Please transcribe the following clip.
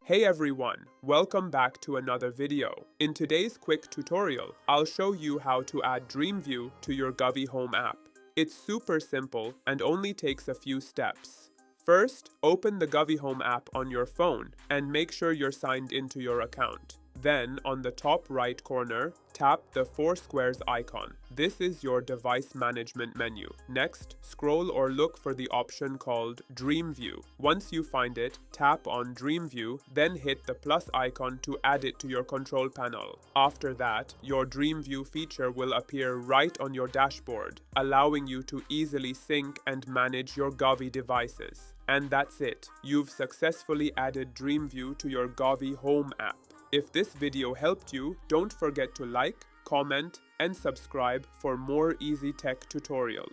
Hey everyone, welcome back to another video. In today's quick tutorial, I'll show you how to add DreamView to your Govee Home app. It's super simple and only takes a few steps. First, open the Govee Home app on your phone and make sure you're signed into your account. Then, on the top right corner, tap the 4 squares icon. This is your device management menu. Next, scroll or look for the option called DreamView. Once you find it, tap on DreamView, then hit the plus icon to add it to your control panel. After that, your DreamView feature will appear right on your dashboard, allowing you to easily sync and manage your Govee devices. And that's it. You've successfully added DreamView to your Govee Home app. If this video helped you, don't forget to like, comment, and subscribe for more easy tech tutorials.